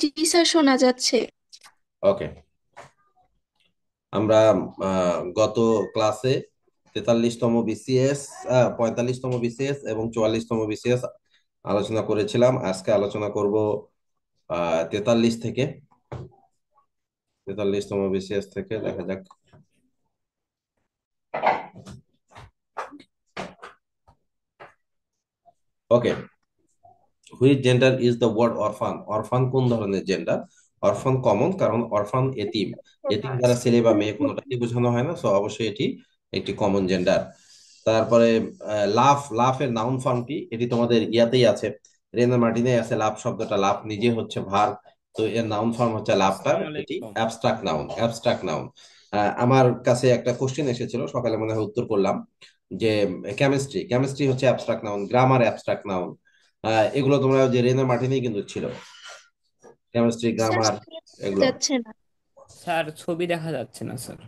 জি sir, শোনা যাচ্ছে। ওকে। আমরা গত ক্লাসে 43তম বিসিএস, 45তম বিসিএস এবং 44তম বিসিএস আলোচনা করেছিলাম। আজকে আলোচনা করব 43 থেকে, 43তম বিসিএস থেকে। দেখা যাক। Okay. Which gender is the word orphan? Orphan কোন ধরনের জেন্ডার? অরফান কমন, কারণ অরফান এতিম। এতিম যারা ছেলে বা মেয়ে কোনোটাকে বোঝানো হয় না, সো অবশ্যই এটি একটি কমন জেন্ডার। তারপরে লাফ, লাফের নাউন ফর্ম কি? এটি তোমাদের ইয়াতেই আছে, রেনা মার্টিনে আছে। লাফ শব্দটা, লাফ নিজে হচ্ছে ভার, তো এর নাউন ফর্ম হচ্ছে লাফটার। আসসালামু এটি আলাইকুম। Abstract noun, abstract noun. আমার কাছে একটা কোশ্চেন এসেছিল সকালে, মনে হয় উত্তর করলাম, যে কেমিস্ট্রি, কেমিস্ট্রি হচ্ছে abstract noun, grammar abstract noun. এগুলো তোমরা যে রেনা মার্টিনেই কিন্তু ছিল, কেমিস্ট্রি, স্যার, গ্রামার, শোনা এগুলো। যাচ্ছে না। স্যার ছবি দেখা যাচ্ছে না স্যার।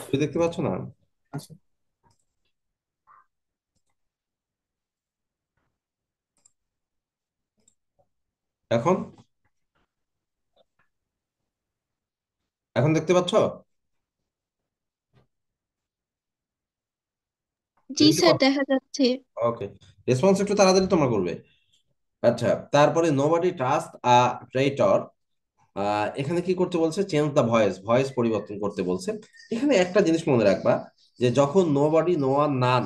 তুমি দেখতে পাচ্ছ না আচ্ছা। এখন? এখন দেখতে পাচ্ছ? জি দেখতে স্যার, পাচ্ছ? দেখা যাচ্ছে। ওকে। রেসপন্স একটু তাড়াতাড়ি তোমরা করবে। আচ্ছা, তারপরে নোবডি ট্রাস্ট আ ট্রেইটর। এখানে কি করতে বলছে? চেঞ্জ দ্য ভয়েস, ভয়েস পরিবর্তন করতে বলছে। এখানে একটা জিনিস মনে রাখবা, যে যখন নোবডি, নো ওয়ান, নান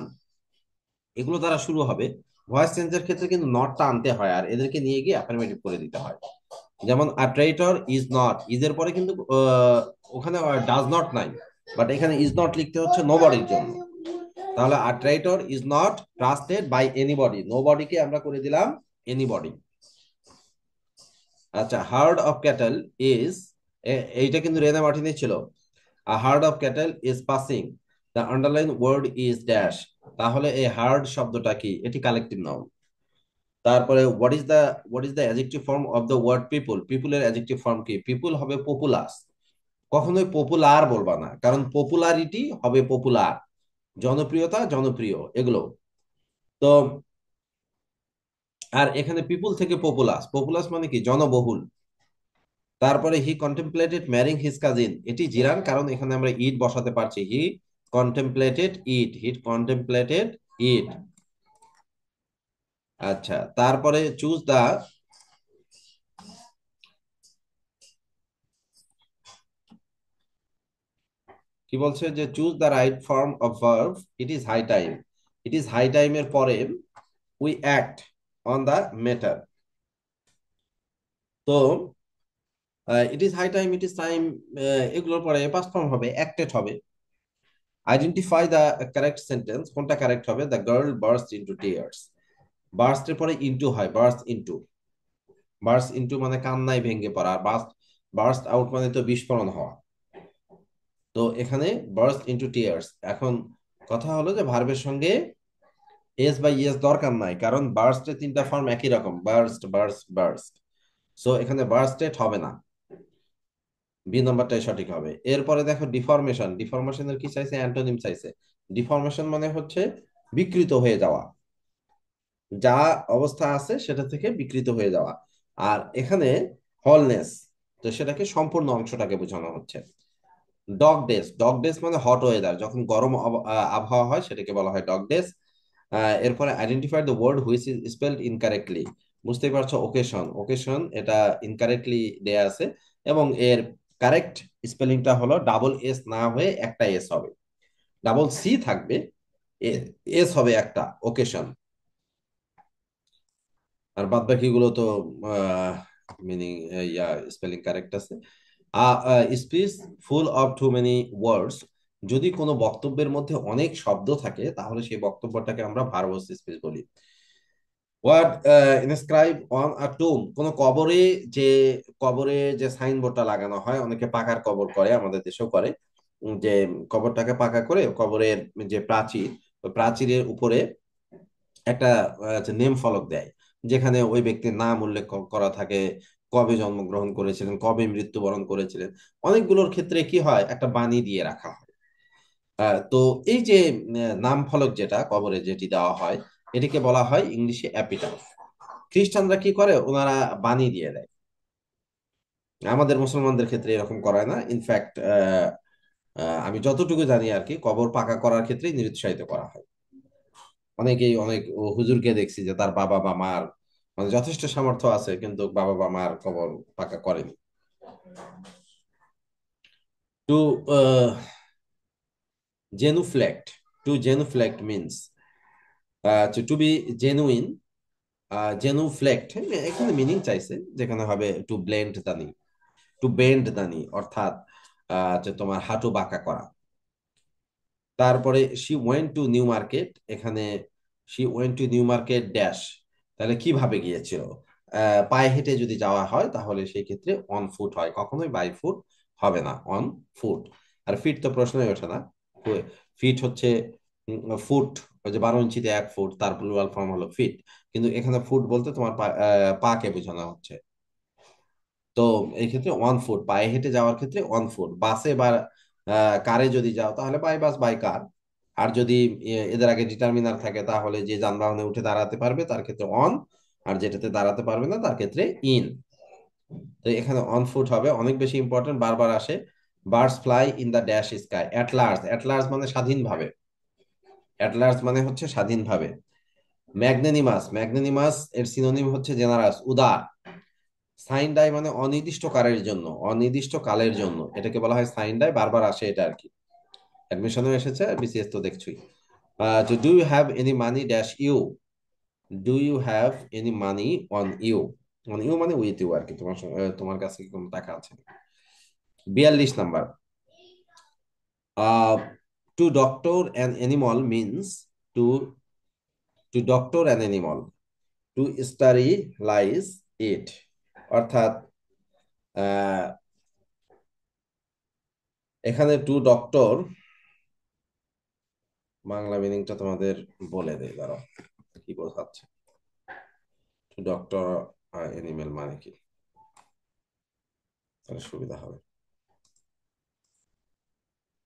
এগুলো দ্বারা শুরু হবে, ভয়েস চেঞ্জের ক্ষেত্রে কিন্তু নটটা আনতে হয়, আর এদেরকে নিয়ে গিয়ে অ্যাফার্মেটিভ করে দিতে হয়। যেমন a traitor is not, is এর পরে কিন্তু ওখানে ডাজ নট নাই, বাট এখানে ইজ নট লিখতে হচ্ছে নোবডির জন্য। তাহলে a traitor is not trusted by anybody, নোবডিকে আমরা করে দিলাম এনিবডি। আচ্ছা, হার্ড অফ ক্যাটেল ইজ, এইটা কিন্তু রেনা মার্টিনে ছিল। A herd of cattle is passing, the underline word is dash. তাহলে এই হার্ড শব্দটা কি? এটি কালেকটিভ নাউন। তারপরে what is the adjective form of the word people? পিপুলের অ্যাডজেক্টিভ ফর্ম কি? পিপুল হবে পপুলাস। কখনোই পপুলার বলবা না, কারণ পপুলারিটি হবে পপুলার, জনপ্রিয়তা, জনপ্রিয়, এগুলো। তো আর এখানে পিপুল থেকে পপুলাস, পপুলাস মানে কি? জনবহুল। তারপরে হি কন্টেম্পলেটেড ম্যারিং হিজ কাজিন, এটি জিরান, কারণ এখানে আমরা ইট বসাতে পারছি। হি কন্টেম্পলেটেড ইট, হি কন্টেম্পলেটেড ইট। আচ্ছা, তারপরে চুজ দা, কি বলছে? যে choose the right form of verb, it is high time. It is high টাইমের পরে we act on the matter. তো it is high time, it is time, এগুলোর পরে পাস্ট ফর্ম হবে, অ্যাক্টেড হবে। আইডেন্টিফাই দ্য কারেক্ট সেন্টেন্স, কোনটা correct হবে? The girl burst into tears. বার্স্টের পরে ইনটু হয়, বার্স্ট ইনটু। বার্স্ট ইনটু মানে কান্নায় ভেঙে পড়া, আর বার্স্ট, বার্স্ট আউট মানে তো বিস্ফোরণ হওয়া। তো এখানে বার্স্ট ইনটু টিয়ার্স। এখন কথা হলো যে ভার্বের সঙ্গে এস বা ইয়েস দরকার নাই, কারণ বার্স্টের তিনটা ফর্ম একই রকম, বার্স্ট, বার্স্ট, বার্স্ট। সো এখানে বার্স্টেড হবে না, বি নাম্বারটাই সঠিক হবে। এরপরে দেখো ডিফরমেশন, ডিফরমেশনের কি চাইছে? অ্যান্টোনিম চাইছে। ডিফরমেশন মানে হচ্ছে বিকৃত হয়ে যাওয়া, যা অবস্থা আছে সেটা থেকে বিকৃত হয়ে যাওয়া। আর এখানে হলনেস, তো সেটাকে সম্পূর্ণ অংশটাকে বোঝানো হচ্ছে। ডগ ডেজ, ডগ ডেজ মানে হট ওয়েদার, যখন গরম আবহাওয়া হয় সেটাকে বলা হয় ডগ ডেজ। এরপরে identify the word which is spelled incorrectly. বুঝতেই পারছো, ওকেশন, ওকেশন এটা ইনকারেক্টলি দেয়া আছে, এবং এর কারেক্ট স্পেলিংটা হলো ডাবল এস না হয়ে একটা এস হবে, ডাবল সি থাকবে, এস হবে একটা, ওকেশন। আর বাদ বাকিগুলো তো মিনিং, ইয়া, স্পেলিং কারেক্ট আছে। Speech full of too many words, যদি কোনো বক্তব্যের মধ্যে অনেক শব্দ থাকে তাহলে সেই বক্তব্যটাকে আমরা ভার্বস স্পিচ বলি। ওয়ার্ড ইনস্ক্রাইব অন আ টুম, কোন কবরে, যে কবরে যে সাইনবোর্ডটা লাগানো হয়, অনেকে পাকার কবর করে, আমাদের দেশেও করে, যে কবরটাকে পাকা করে কবরের যে প্রাচীর, ওই প্রাচীরের উপরে একটা নেম ফলক দেয়, যেখানে ওই ব্যক্তির নাম উল্লেখ করা থাকে, কবে জন্মগ্রহণ করেছিলেন, কবে মৃত্যুবরণ করেছিলেন। অনেকগুলোর ক্ষেত্রে কি হয়? একটা বাণী দিয়ে রাখা হয়। তো এই যে নাম ফলক যেটা কবরে যেটি দেওয়া হয়, এটিকে বলা হয় ইংলিশে অ্যাপিটাফ। খ্রিস্টানরা কি করে? ওনারা বাণী দিয়ে দেয়। আমাদের মুসলমানদের ক্ষেত্রে এরকম করায় না। ইনফ্যাক্ট আমি যতটুকু জানি আর কি, কবর পাকা করার ক্ষেত্রে নিরুৎসাহিত করা হয়। অনেকেই অনেক হুজুরকে দেখছি যে তার বাবা বা মার মানে যথেষ্ট সামর্থ্য আছে, কিন্তু বাবা বা মার কবর পাকা করেনি। To genuflect, to genuflect means to be genuine. genuflect এখানে মিনিং চাইছে, যেখানে হবে টু ব্লেন্ড দা নি, টু বেন্ড দা নি, অর্থাৎ যে তোমার হাঁটু বাঁকা করা। তারপরে she went to new market, এখানে she went to new market dash, তাহলে কিভাবে গিয়েছিল? পায়ে হেঁটে যদি যাওয়া হয় তাহলে সেই ক্ষেত্রে অন ফুট হয়, কখনোই বাই ফুট হবে না, অন ফুট। আর ফিট তো প্রশ্নই ওঠে না। ফিট হচ্ছে ফুট, ওই যে 12 ইঞ্চিতে 1 ফুট, তার প্লুরাল ফর্ম হলো ফিট। কিন্তু এখানে ফুট বলতে তোমার পাকে বোঝানো হচ্ছে। তো এই ক্ষেত্রে 1 ফুট, পায়ে হেঁটে যাওয়ার ক্ষেত্রে 1 ফুট। বাসে বা কারে যদি যাও তাহলে বাই বাস বাই কার। আর যদি এদের আগে ডিটারমিনার থাকে তাহলে যে যানবাহনে উঠে দাঁড়াতে পারবে তার ক্ষেত্রে অন, আর যেটাতে দাঁড়াতে পারবে না তার ক্ষেত্রে ইন। তো এখানে 1 ফুট হবে, অনেক বেশি ইম্পর্টেন্ট, বারবার আসে। Birds fly in the dash sky at large, at large মানে স্বাধীনভাবে, অ্যাট লার্জ মানে হচ্ছে স্বাধীনভাবে। ম্যাগনেনিমাস, ম্যাগনেনিমাস এর সিনোনিম হচ্ছে জেনারাস, উদার। সাইন ডাই মানে অনির্দিষ্টকালের জন্য, অনির্দিষ্টকালের জন্য, এটাকে বলা হয় সাইন ডাই, বারবার আসে এটা আর কি, অ্যাডমিশনেও এসেছে, বিসিএস তো দেখছুই। তো do you have any money dash you, do you have any money on you, on you মানে উইথ ইউ আর কি, তোমার কাছে কি কোনো টাকা আছে? 42 number, to doctor an animal means to, to doctor an animal, to sterilize it, অর্থাৎ আহ, এখানে টু ডক্টর বাংলা মিনিংটা তোমাদের বলে দেয়, দাঁড়াও কি বোঝাচ্ছে। টু ডক্টর এনিমেল মানে কি, তাহলে সুবিধা হবে।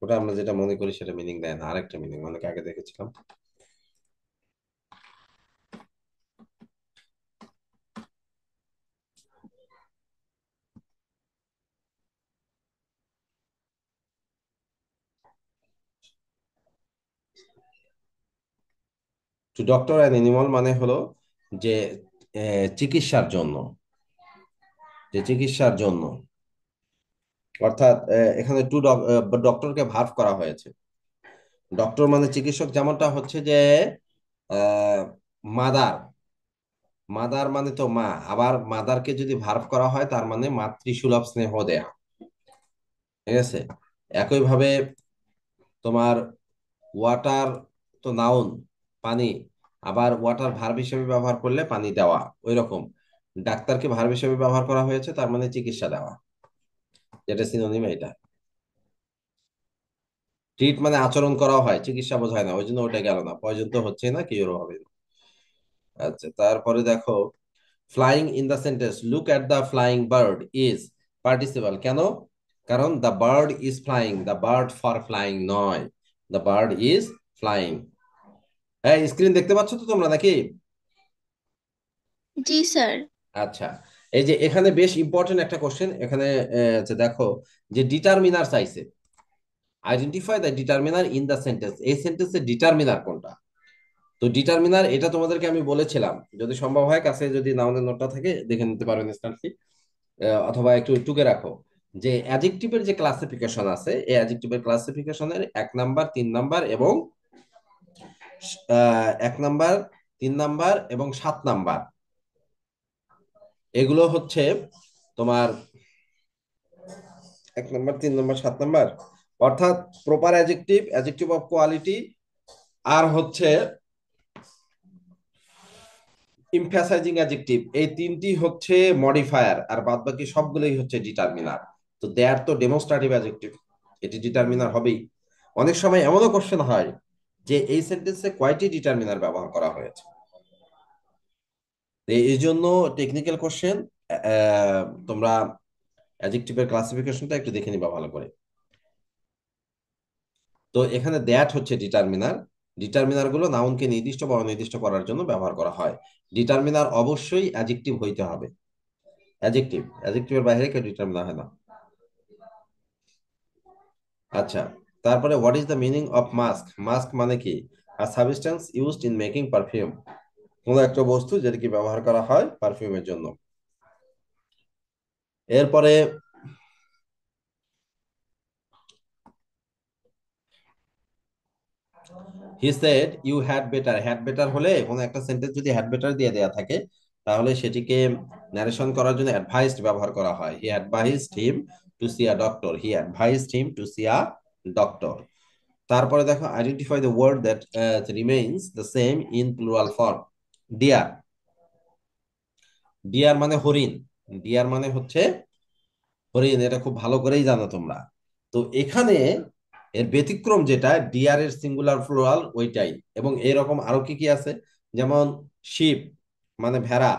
ওটা আমরা যেটা মনে করি সেটা মিনিং দেয় না, আরেকটা মিনিং অনেক আগে দেখেছিলাম। টু ডক্টর অ্যান এনিমল মানে হলো যে চিকিৎসার জন্য, যে চিকিৎসার জন্য, অর্থাৎ এখানে টু ডক্টরকে ভার্ভ করা হয়েছে। ডক্টর মানে চিকিৎসক, যেমনটা হচ্ছে যে মাদার, মাদার মানে তো মা, আবার মাদারকে যদি ভার্ভ করা হয় তার মানে মাতৃসুলভ স্নেহ দেয়া, ঠিক আছে। একইভাবে তোমার ওয়াটার তো নাউন, পানি, আবার ওয়াটার ভার্ব হিসেবে ব্যবহার করলে পানি দেওয়া, ওই রকম ডাক্তারকে ভার্ব হিসেবে ব্যবহার করা হয়েছে, তার মানে চিকিৎসা দেওয়া, যেটা সিনোনিম এটা। ট্রিট মানে আচরণ করা হয়, চিকিৎসা বোঝায় না, ওই জন্য ওটা গেল না, পয়জন তো হচ্ছে না, কিওরও হবে না। আচ্ছা, তারপরে দেখো flying in the sentence, look at the flying bird is participle, কেন? কারণ the bird is flying, the bird for flying নয়, দ্য বার্ড ইজ ফ্লাইং। হ্যাঁ, স্ক্রিন দেখতে পাচ্ছ তো তোমরা নাকি? জি স্যার। আচ্ছা, এই যে এখানে বেশ ইম্পর্টেন্ট একটা কোশ্চেন এখানে, যে দেখো যে ডিটারমিনার চাইছে, identify the determiner in the sentence, এই সেন্টেন্সের ডিটারমিনার কোনটা? তো ডিটারমিনার এটা তোমাদেরকে আমি বলেছিলাম, যদি সম্ভব হয় কাছে যদি নাউনের নোটটা থাকে দেখে নিতে পারো ইনস্ট্যান্টলি, অথবা একটু টুকে রাখো, যে অ্যাডজেক্টিভের যে ক্লাসিফিকেশন আছে, এই অ্যাডজেক্টিভের ক্লাসিফিকেশনের 1 নাম্বার, 3 নাম্বার এবং 1 নাম্বার, 3 নাম্বার এবং 7 নাম্বার, এগুলো হচ্ছে তোমার 1 নাম্বার, 3 নাম্বার, 7 নাম্বার, অর্থাৎ proper adjective, adjective of quality, আর হচ্ছে এমফ্যাসাইজিং অ্যাডজেক্টিভ, এই তিনটি হচ্ছে মডিফায়ার, আর বাদ বাকি সবগুলোই হচ্ছে ডিটারমিনার। তো দেয়ার তো ডেমনস্ট্রেটিভ অ্যাডজেক্টিভ, এটি ডিটারমিনার হবেই। অনেক সময় এমনও কোশ্চেন হয় যে এই সেন্টেন্সে কয়টি ডিটারমিনার ব্যবহার করা হয়েছে, এই জন্য টেকনিক্যাল কোশ্চেন, তোমরা অ্যাডজেক্টিভের ক্লাসিফিকেশনটা একটু দেখে নিবা ভালো করে। তো এখানে দ্যাট হচ্ছে ডিটারমিনার, ডিটারমিনার গুলো নাউনকে নির্দিষ্ট বা অনির্দিষ্ট করার জন্য ব্যবহার করা হয়। ডিটারমিনার অবশ্যই অ্যাডজেক্টিভ হইতে হবে, অ্যাডজেক্টিভ, অ্যাডজেক্টিভের বাইরে কেউ ডিটারমিনার হয় না। আচ্ছা, তারপরে what is the meaning of mask? Mask মানে কি? আর substance used in making perfume, কোনো একটা বস্তু যেটা কি ব্যবহার করা হয় পারফিউমের জন্য। এরপরে he said you had better. Had better হলে কোনো একটা সেন্টেন্স যদি হ্যাড বেটার দিয়ে দেয়া থাকে, তাহলে সেটিকে ন্যারেশন করার জন্য অ্যাডভাইসড ব্যবহার করা হয়। He advised him to see a doctor. He advised him to see a doctor. তারপরে দেখো, identify the word that remains the same in plural form. Deer. Deer মানে হরিণ। ডিয়ার মানে হচ্ছে হরিণ, এটা খুব ভালো করেই জানো তোমরা। তো এখানে এর ব্যতিক্রম যেটা, ডিয়ার এর সিঙ্গুলার প্লুরাল ওইটাই। এবং এরকম আরো কি কি আছে, যেমন শিপ মানে ভেড়া,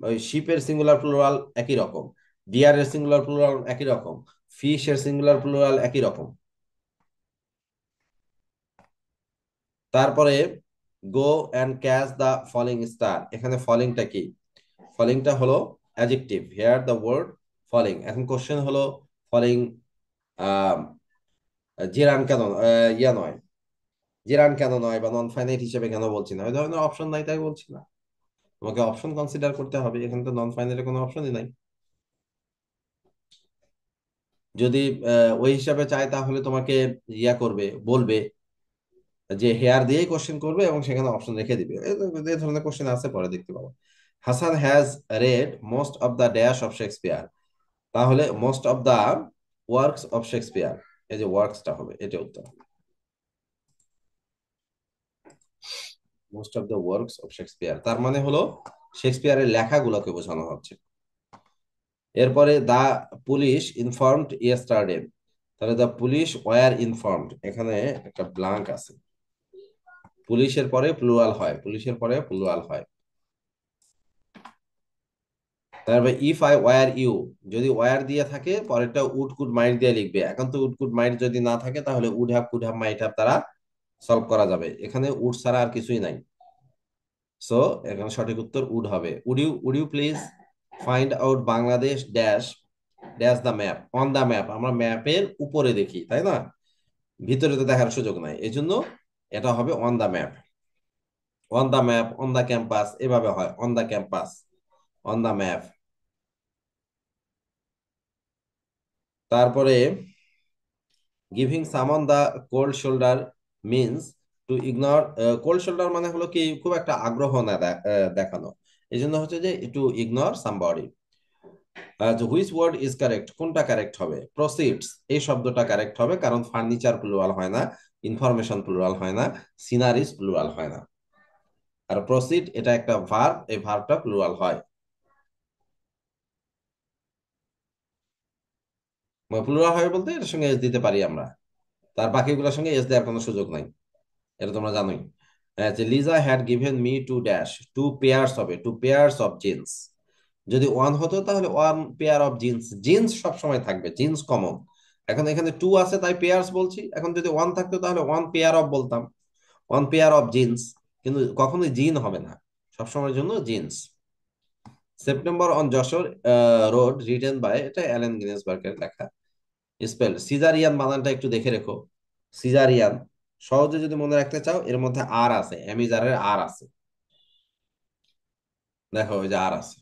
ওই শিপের সিঙ্গুলার প্লুরাল একই রকম, ডিয়ার এর সিঙ্গুলার প্লুরাল একই রকম, ফিশ এর সিঙ্গুলার প্লুরাল একই রকম। তারপরে go and catch the falling star. এখানে ফলিংটা কি? ফলিংটা হলো adjective, here the word falling. এখন কোশ্চেন হলো, ফলিং জিরান কেন ইয়া নয়, জিরান কেন নয়, বা নন ফাইনাইট হিসেবে কেন বলছি না? ওই ধরনের অপশন নাই তাই বলছি না। তোমাকে অপশন কনসিডার করতে হবে, এখানে তো নন ফাইনাইটের কোনো অপশনই নাই। যদি ওই হিসাবে চাই তাহলে তোমাকে ইয়া করবে, বলবে যে হেয়ার দিয়েই কোশ্চেন করবে এবং সেখানে অপশন রেখে দিবে। এই ধরনের কোশ্চেন আছে, পরে দেখতে পাবো। Hasan has read most of the dash of Shakespeare. তাহলে most of the works of Shakespeare, এই যে ওয়ার্কসটা হবে, এটা উত্তর। Most of the works of Shakespeare তার মানে হলো শেক্সপিয়ারের লেখাগুলোকে বোঝানো হচ্ছে। এরপরে দা পুলিশ ইনফর্মড ইয়েস্টারডে। তাহলে দা পুলিশ ওয়ার ইনফর্মড, এখানে একটা ব্লাঙ্ক আছে। পুলিশের পরে প্লুরাল হয়, পুলিশের পরে প্লুরাল হয়। তারপরে ইফ আই ওয়ার ইউ, যদি ওয়ার দিয়ে থাকে পরেরটা উড কুড মাইট দিয়ে লিখবে। এখন তো উড কুড মাইট যদি না থাকে তাহলে would have could have might have দ্বারা সলভ করা যাবে। এখানে উড ছাড়া আর কিছুই নাই। সো এখানে সঠিক উত্তর উড হবে। Would you please find out Bangladesh dash dash the map. On the map, আমরা ম্যাপের উপরে দেখি তাই না, ভিতরে তো দেখার সুযোগ নাই, এই জন্য এটা হবে on the map. On the map, on the campus, এভাবে হয়, on the campus, on the map. তারপরে গিভিং সামন the cold shoulder means to ignore. Cold shoulder মানে হলো কি, খুব একটা আগ্রহ না দেখানো, এই জন্য হচ্ছে যে to ignore somebody. Which word is correct? কোনটা কারেক্ট হবে? প্রসিডস, এই শব্দটা কারেক্ট হবে, কারণ ফার্নিচার প্লুরাল হয় না, ইনফরমেশন প্লুরাল হয় না, সিনারিজ প্লুরাল হয় না। আর প্রসিড এটা একটা ভার্ব, এই ভার্বটা প্লুরাল হয়। প্লুরাল হয় বলতে এর সঙ্গে এস দিতে পারি আমরা, তার বাকিগুলোর সঙ্গে এস দেওয়ার কোনো সুযোগ নাই, এটা তোমরা জানোই। যে Lisa had given me two dash, two pairs হবে, টু পেয়ার্স অফ জিন্স। যদি ওয়ান হতো তাহলে one pair of jeans, jeans সবসময় থাকবে, জিন্স কমন। এখন এখানে টু আছে তাই পেয়ার্স বলছি, এখন যদি ওয়ান থাকতো তাহলে ওয়ান পেয়ার অফ বলতাম, ওয়ান পেয়ার অফ জিন্স। কিন্তু কখনোই জিন হবে না, সবসময়ের জন্য jeans. September on Jessore road written by, এটা অ্যালেন গিনেসবার্গের লেখা। স্পেল সিজারিয়ান, বানানটা একটু দেখে রেখো। সিজারিয়ান সহজে যদি মনে রাখতে চাও, এর মধ্যে আর আছে, অ্যামিজারের আর আছে, দেখো ওই যে আর আছে,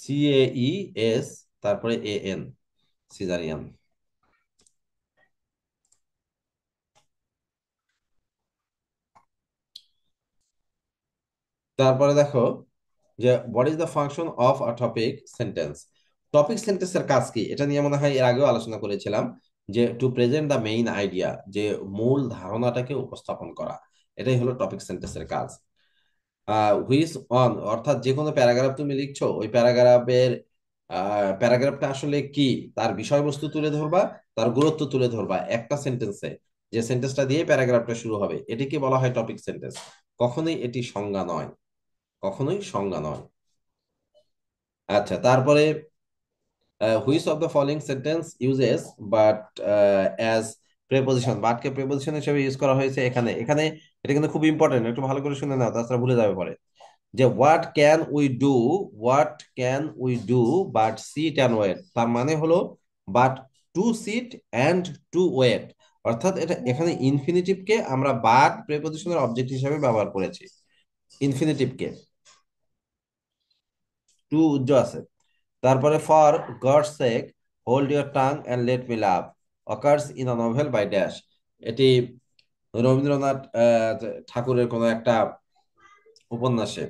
CAES, তারপরে AN, সিজারিয়ান। তারপরে দেখো যে what is the function of a topic sentence. Topic সেন্টেন্সের কাজ কি, এটা নিয়ে মনে হয় এর আগেও আলোচনা করেছিলাম, যে to present the main idea, যে মূল ধারণাটাকে উপস্থাপন করা, এটাই হলো টপিক সেন্টেন্সের কাজ। হুইচ অন, অর্থাৎ যে কোনো প্যারাগ্রাফ তুমি লিখছো, ওই প্যারাগ্রাফের প্যারাগ্রাফটা আসলে কি, তার বিষয়বস্তু তুলে ধরবা, তার গুরুত্ব তুলে ধরবা একটা সেন্টেন্সে। যে সেন্টেন্সটা দিয়ে প্যারাগ্রাফটা শুরু হবে এটিকে বলা হয় টপিক সেন্টেন্স। কখনোই এটি সংজ্ঞা নয়, কখনোই সংজ্ঞা নয়। আচ্ছা, তারপরে which of the following sentence uses but as preposition. বাটকে প্রেপোজিশন হিসেবে ইউজ করা হয়েছে এখানে। এখানে এটা কিন্তু খুব ইম্পর্টেন্ট, একটু ভালো করে শুনে নাও, তাছাড়া ভুলে যাবে পরে। যে what can we do but sit and wait, তার মানে হলো but to sit and to wait. অর্থাৎ এটা এখানে ইনফিনিটিভকে আমরা বাট প্রেপোজিশনের অবজেক্ট হিসেবে ব্যবহার করেছি। ইনফিনিটিভকে টু উজ্জ আছে। তারপরে for God's sake hold your tongue and let me love occurs in a novel by dash. এটি রবীন্দ্রনাথ ঠাকুরের কোনো একটা উপন্যাসে।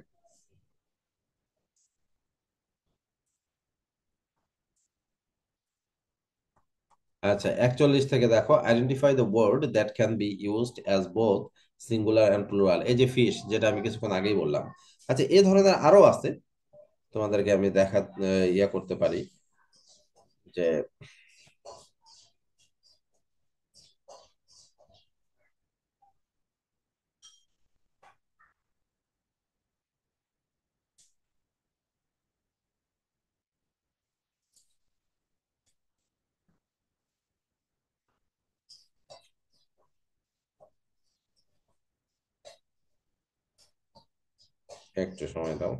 আচ্ছা, 41 থেকে দেখো, identify the word that can be used as both singular and plural. এই যে ফিশ, যেটা আমি কিছুক্ষণ আগেই বললাম। আচ্ছা, এই ধরনের আরো আছে, তোমাদেরকে আমি ইয়ে করতে পারি যে একটু সময় দাও।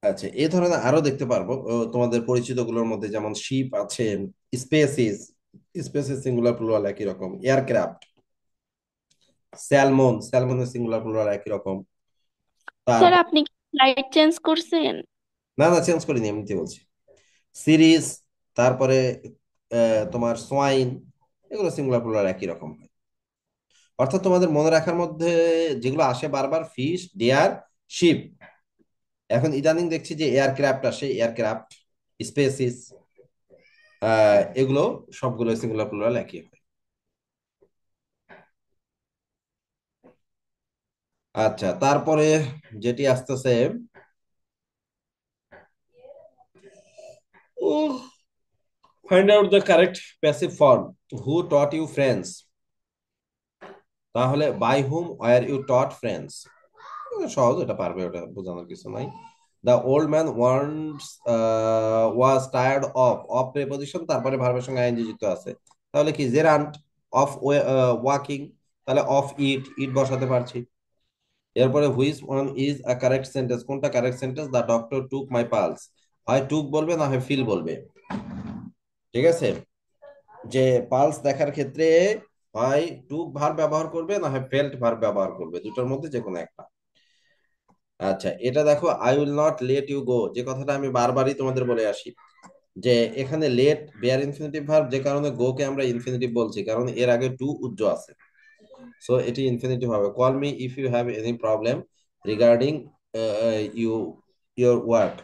আচ্ছা, এই ধরনের আরো দেখতে পারবো তোমাদের পরিচিত গুলোর মধ্যে, যেমন শিপ আছে, স্পেসিস, স্পেসিস সিঙ্গুলার প্লুরাল একই রকম, এয়ারক্রাফট, স্যালমনের সিঙ্গুলার প্লুরাল একই রকম। স্যার তারপর আপনি কি লাইট চেঞ্জ করছেন? না না, চেঞ্জ করিনি, এমনিতে বলছি। সিরিজ, তারপরে তোমার সোয়াইন, এগুলো সিঙ্গুলার প্লুরাল একই রকম হয়। অর্থাৎ তোমাদের মনে রাখার মধ্যে যেগুলো আসে বারবার, ফিশ, ডিয়ার, শিপ। এখন ইদানিং দেখছি যে এয়ারক্রাফট আসে, এয়ারক্রাফট, স্পেসিস, এগুলো সবগুলো সিঙ্গুলার প্লুরাল একই হয়। আচ্ছা, তারপরে যেটি আসতেছে, find out the correct passive form. Who taught you French, তাহলে by whom were you taught French. সহজ, এটা পারবে, ওটা বোঝানোর কিছু নাই। The old man wants was tired of, of preposition, তারপরে ভার্বের সঙ্গে আইএনজি যুক্ত আছে, তাহলে কি জেরান্ট অফ ওয়াকিং, তাহলে অফ ইট, ইট বসাতে পারছি। এরপরে which one is a correct sentence, কোনটা correct sentence? The doctor took my pulse, হয় টুক বলবে না হয় ফিল বলবে। ঠিক আছে, যে পালস দেখার ক্ষেত্রে হয় টুক ভার্ব ব্যবহার করবে না হয় ফেল্ট ভার্ব ব্যবহার করবে, দুটোর মধ্যে যে কোনো একটা। আচ্ছা, এটা দেখো, I will not let you go, যে কথাটা আমি বারবারই তোমাদের বলে আসি, যে এখানে লেট বেয়ার ইনফিনিটিভ ভার্ব, যে কারণে গো কে আমরা ইনফিনিটিভ বলছি, কারণ এর আগে টু উজ্জ আছে। সো এটি ইনফিনিটিভ হবে। Call me if you have any problem regarding you your work,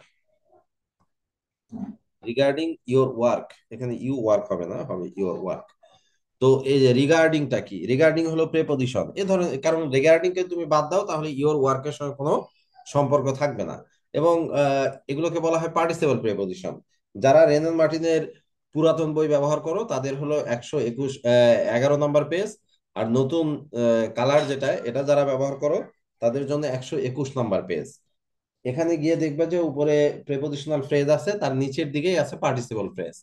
regarding your work, এখানে ইউ ওয়ার্ক হবে না, হবে ইউর ওয়ার্ক। তো এই যে রিগার্ডিংটা কি? রিগার্ডিং হলো প্রেপোজিশন, এ ধরনের, কারণ রিগার্ডিং কে তুমি বাদ দাও তাহলে ইওর ওয়ার্কের সঙ্গে কোনো সম্পর্ক থাকবে না। এবং এগুলোকে বলা হয় পার্টিসিপল প্রেপোজিশন। যারা রেনন মার্টিনের পুরাতন বই ব্যবহার করো তাদের হলো 121 11 নম্বর পেজ, আর নতুন কালার যেটা, এটা যারা ব্যবহার করো তাদের জন্য 121 নম্বর পেজ। এখানে গিয়ে দেখবে যে উপরে প্রেপোজিশনাল ফ্রেজ আছে, তার নিচের দিকেই আছে পার্টিসিপল ফ্রেজ।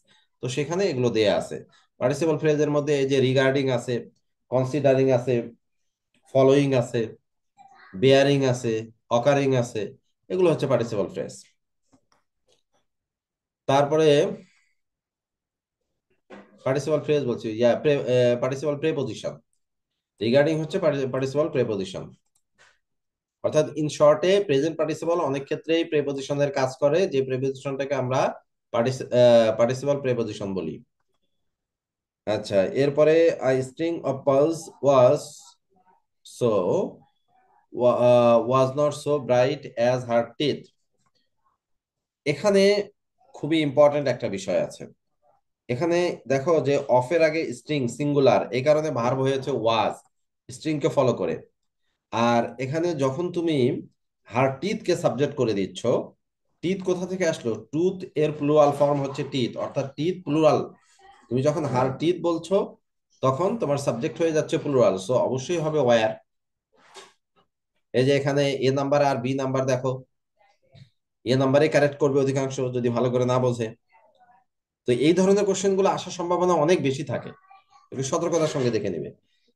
তো সেখানে এগুলো দেয়া আছে। পার্টিসিপল ফ্রেজের মধ্যে এই যে রিগার্ডিং আছে, কনসিডারিং আছে, ফলোইং আছে, বেয়ারিং আছে, অকারিং আছে, এগুলো হচ্ছে পার্টিসিপল ফ্রেজ। তারপরে পার্টিসিপল ফ্রেজ বলছি, পার্টিসিপল প্রেপোজিশন। রিগার্ডিং হচ্ছে পার্টিসিপল প্রেপোজিশন। অর্থাৎ ইন শর্টে প্রেজেন্ট পার্টিসিপল অনেক ক্ষেত্রেই প্রেপোজিশনের কাজ করে, যে প্রেপোজিশনটাকে আমরা পার্টিসিপল প্রেপোজিশন বলি। আচ্ছা, এরপরে I string of pearls was so was not so bright as her teeth. এখানে খুবই ইম্পর্টেন্ট একটা বিষয় আছে। এখানে দেখো যে অফের আগে স্ট্রিং সিঙ্গুলার, এই কারণে ভার্ব হয়েছে ওয়াজ, স্ট্রিং কে ফলো করে। আর এখানে যখন তুমি হার টিথ কে সাবজেক্ট করে দিচ্ছ, টিথ কোথা থেকে আসলো? টুথ এর প্লুরাল ফর্ম হচ্ছে টিথ, অর্থাৎ টিথ প্লুরাল। তুমি যখন হার টিথ বলছো তখন তোমার সাবজেক্ট হয়ে যাচ্ছে প্লুরাল, সো অবশ্যই হবে ওয়্যার। এই যে এখানে এ নাম্বার আর বি নাম্বার দেখো, এ নাম্বারে কারেক্ট করবে অধিকাংশ, যদি ভালো করে না বোঝে। তো এই ধরনের কোশ্চেন গুলো আসার সম্ভাবনা অনেক বেশি থাকে, একটু সতর্কতার সঙ্গে দেখে নিবে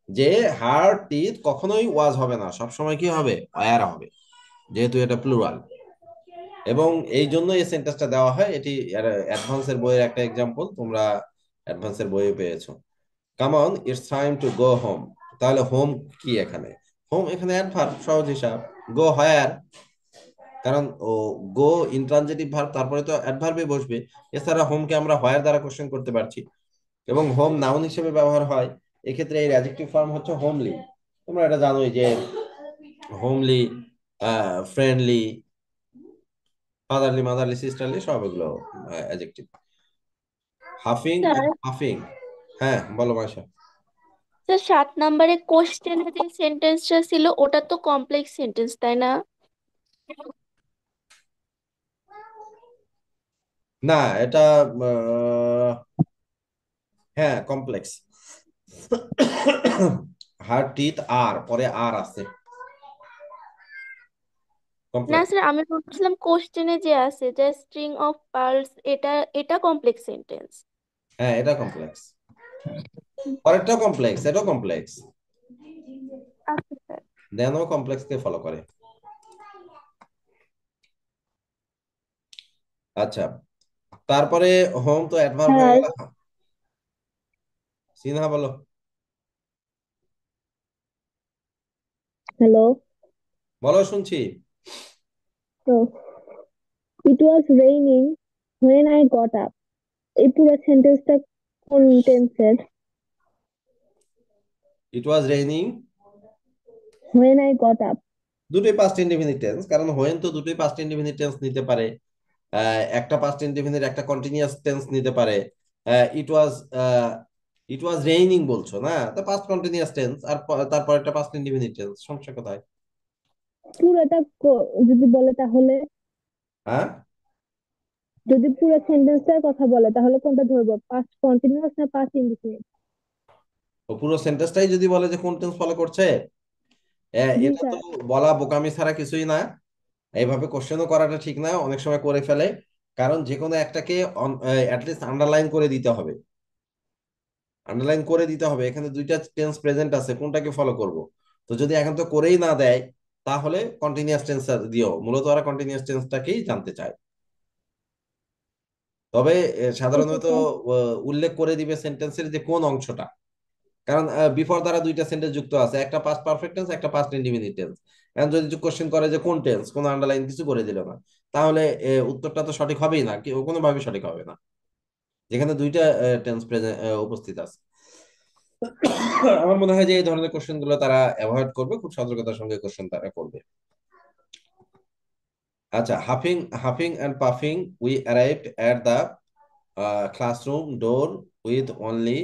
যে হার টিথ কখনোই ওয়াজ হবে না, সবসময় কি হবে? ওয়্যার হবে, যেহেতু এটা প্লুরাল। এবং এই জন্য এই সেন্টেন্সটা দেওয়া হয়, এটি অ্যাডভান্সের বইয়ের একটা এক্সাম্পল, তোমরা অ্যাডভান্সের বইয়ে পেয়েছো। Come on, it's time to go home. তাহলে হোম কি এখানে? হোম এখানে অ্যাডভার্ব, সহজ হিসাব। গো হোয়ার, কারণ ও গো ইন্ট্রানজিটিভ ভার্ব, তারপরে তো অ্যাডভার্বে বসবে। এছাড়া হোমকে আমরা হোয়ার দ্বারা কোশ্চেন করতে পারছি, এবং হোম নাউন হিসেবে ব্যবহার হয়। এক্ষেত্রে এর অ্যাডজেক্টিভ ফর্ম হচ্ছে হোমলি। তোমরা এটা জানোই যে homely, friendly, fatherly, motherly, sisterly, সব এগুলো adjective. Huffing sir, and puffing. হ্যাঁ বলো মাসা। স্যার 7 নম্বরে কোশ্চেনের যে সেন্টেন্সটা ছিল ওটা তো কমপ্লেক্স সেন্টেন্স, তাই না? না, এটা আহ, হ্যাঁ কমপ্লেক্স। হার টিথ আর পরে আর আছে, না কমপ্লেক্স। স্যার, আমি বলছিলাম কোশ্চেনে যে আছে যে স্ট্রিং অফ পার্লস, এটা এটা কমপ্লেক্স সেন্টেন্স। হ্যাঁ এটা কমপ্লেক্স, পরেরটাও কমপ্লেক্স, এটাও কমপ্লেক্স। আচ্ছা স্যার। দেনও কমপ্লেক্স কে ফলো করে। আচ্ছা, তারপরে হোম তো অ্যাডভার্ব হয়ে স্যার, গেল। সিনহা বলো। হ্যালো। বলো, শুনছি। তো it was raining when I got up, এই পুরো সেন্টেন্সটা কোন টেন্সের? It was raining, when I got up. দুটোই পাস্ট ইনডেফিনিট টেন্স, কারণ হোয়েন তো দুটোই পাস্ট ইনডেফিনিট টেন্স নিতে পারে। একটা পাস্ট ইনডেফিনিট, একটা কন্টিনিউয়াস টেন্স নিতে পারে। ইট ওয়াজ, ইট ওয়াজ রেইনিং বলছো না, তো পাস্ট কন্টিনিউয়াস টেন্স, আর তারপর একটা পাস্ট ইনডেফিনিট টেন্স, সমস্যা কোথায়? পুরোটা যদি বলে তাহলে, হ্যাঁ, যদি পুরো সেন্টেন্সটার কথা বলে তাহলে কোনটা ধরবো, পাস্ট কন্টিনিউয়াস না পাস্ট ইনডিফিনিট? ও পুরো সেন্টেন্সটাই যদি বলে যে কোন টেন্স ফলো করছে, জি এটা তো স্যার। বলা বোকামি ছাড়া কিছুই না। এইভাবে কোশ্চেনও করাটা ঠিক না, অনেক সময় করে ফেলে। কারণ যে কোনো একটাকে অ্যাটলিস্ট আন্ডারলাইন করে দিতে হবে, আন্ডারলাইন করে দিতে হবে। এখানে দুইটা টেন্স প্রেজেন্ট আছে, কোনটাকে ফলো করব? তো যদি এখন তো করেই না দেয়, তাহলে কন্টিনিউয়াস টেন্স দিও। মূলত ওরা কন্টিনিউয়াস টেন্সটাকেই জানতে চায়। তবে ওকে সাধারণত স্যার। উল্লেখ করে দিবে সেন্টেন্সের যে কোন অংশটা, কারণ বিফোর দ্বারা দুইটা সেন্টেন্স যুক্ত আছে, একটা পাস্ট পারফেক্ট টেন্স, একটা পাস্ট ইনডিফিনিট টেন্স। এখন যদি কোশ্চেন করে যে কোন টেন্স, কোন আন্ডারলাইন কিছু করে দিল না, তাহলে উত্তরটা তো সঠিক হবেই না, কোনোভাবেই সঠিক হবে না, যেখানে দুইটা টেন্স উপস্থিত আছে। আমার মনে হয় যে এই ধরনের কোশ্চেন গুলো তারা অ্যাভয়েড করবে, খুব সতর্কতার সঙ্গে কোশ্চেন তারা করবে। আচ্ছা, huffing, huffing and puffing, we arrived at the classroom door with only